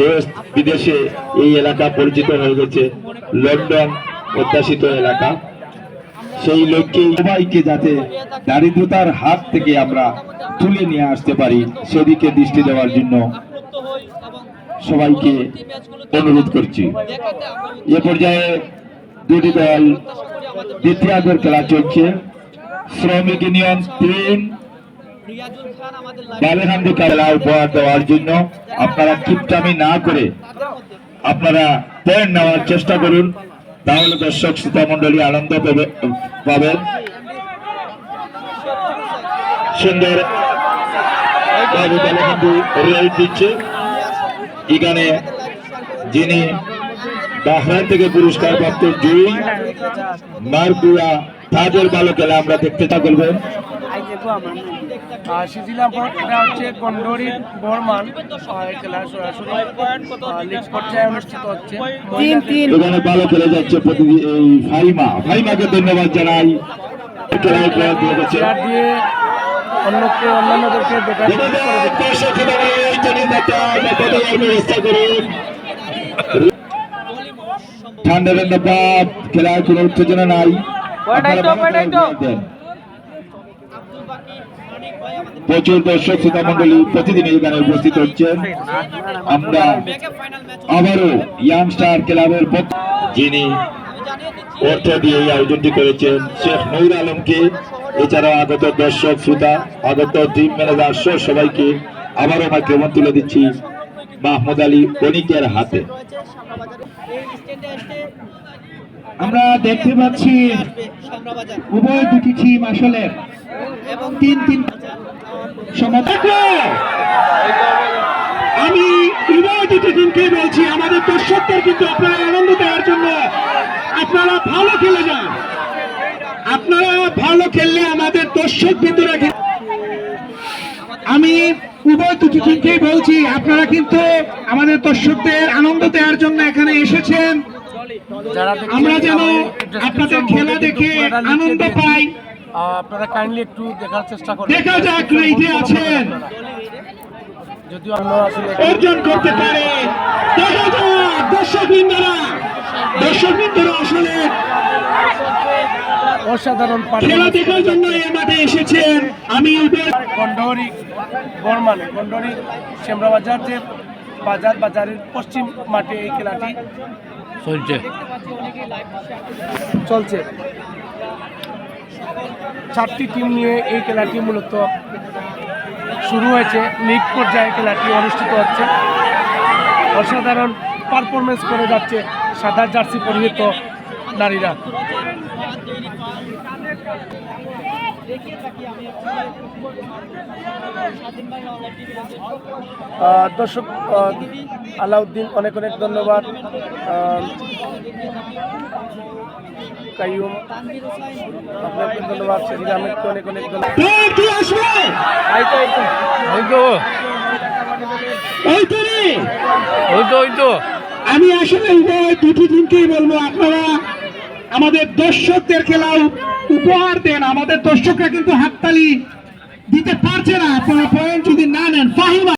দেশ বিদেশে এই এলাকা পরিচিত হয়ে গেছে, লন্ডন অধ্যাসিত এলাকা। সেই লক্ষ্যে সবাইকে যাতে দারিদ্রতার হাত থেকে আমরা তুলে নিয়ে আসতে পারি সেদিকে দৃষ্টি দেওয়ার জন্য সবাইকে অনুরোধ করছি। এ পর্যায়ে দুটি দল দ্বিতীয়ার্ধের খেলা চলছে। শ্রমিক ইউনিয়ন 3 বালেহান্দি খেলা উপহার দেওয়ার জন্য আপনারা কিপটামি না করে আপনারা পয়েন্ট নেওয়ার চেষ্টা করুন, তাহলে দর্শক শ্রোতা মন্ডলী আনন্দ পাবেন। সুন্দর দিচ্ছে এখানে যিনি বাহরাইন থেকে পুরস্কার প্রাপ্ত জুই মারকুয়া তাদের ভালো খেলা আমরা দেখতে থাকবেন। এখানে ভালো খেলে যাচ্ছে ফাইমাকে ধন্যবাদ জানাই। ঠান্ডা ঠান্ডা ভাব, খেলার কোনো উত্তেজনা নাই। প্রচুর দর্শক শ্রোতা মন্ডলী প্রতিদিন এখানে উপস্থিত হচ্ছেন। আমরা আবারও ইয়াংস্টার ক্লাবের যিনি অর্থ দিয়ে এই আয়োজনটি করেছেন শেখ নূর আলমকে, এছাড়াও আগত দর্শক শ্রোতা, আগত টিম ম্যানেজার সহ সবাইকে আবারও মাইক্রোফোন তুলে দিচ্ছি মাহমুদ আলী বণিকের হাতে। আমরা দেখতে পাচ্ছি উভয় দুটি টিম আসলে তিন আমি উভয় দুটি টিমকে বলছি আমাদের দর্শকদের কিন্তু আপনারা আনন্দ দেওয়ার জন্য আপনারা ভালো খেলে যান। আপনারা ভালো খেললে আমাদের দর্শক ভিতরে আমি উভয় দুটি টিমকেই বলছি আপনারা কিন্তু আমাদের দর্শকদের আনন্দ দেওয়ার জন্য এখানে এসেছেন। আমরা যেন আপনাদের খেলা দেখে আনন্দ পাই। আপনারা কাইন্ডলি একটু দেখার চেষ্টা করুন। দেখা যাক রেডি আছেন, যদিও আমরা আসলে অর্জন করতে পারে। দেখা যাক দর্শকবৃন্দরা আসলে অসাধারণ খেলা দেখার জন্য এই মাঠে এসেছেন। আমি গন্ডহরি শ্যামরাবাজার যে বাজারের পশ্চিম মাঠে এই খেলাটি চলছে। 4টি টিম নিয়ে এই খেলাটি মূলত শুরু হয়েছে। লিগ পর্যায়ে খেলাটি অনুষ্ঠিত হচ্ছে। অসাধারণ পারফরমেন্স করে যাচ্ছে সাদা জার্সি পরিহিত নারীরা। দর্শক আলাউদ্দিন অনেক ধন্যবাদ। কাইয়ুম আপনাকে ধন্যবাদ। শহীদ আহমেদকে অনেক ধন্যবাদ। আমি আসলে দুটি টিমকেই বলবো আপনারা আমাদের দর্শকদের খেলা উপহার দেন। আমাদের দর্শকরা কিন্তু হাততালি দিতে পারছে না, আপনারা পয়েন্ট যদি না নেন। ফাহিমা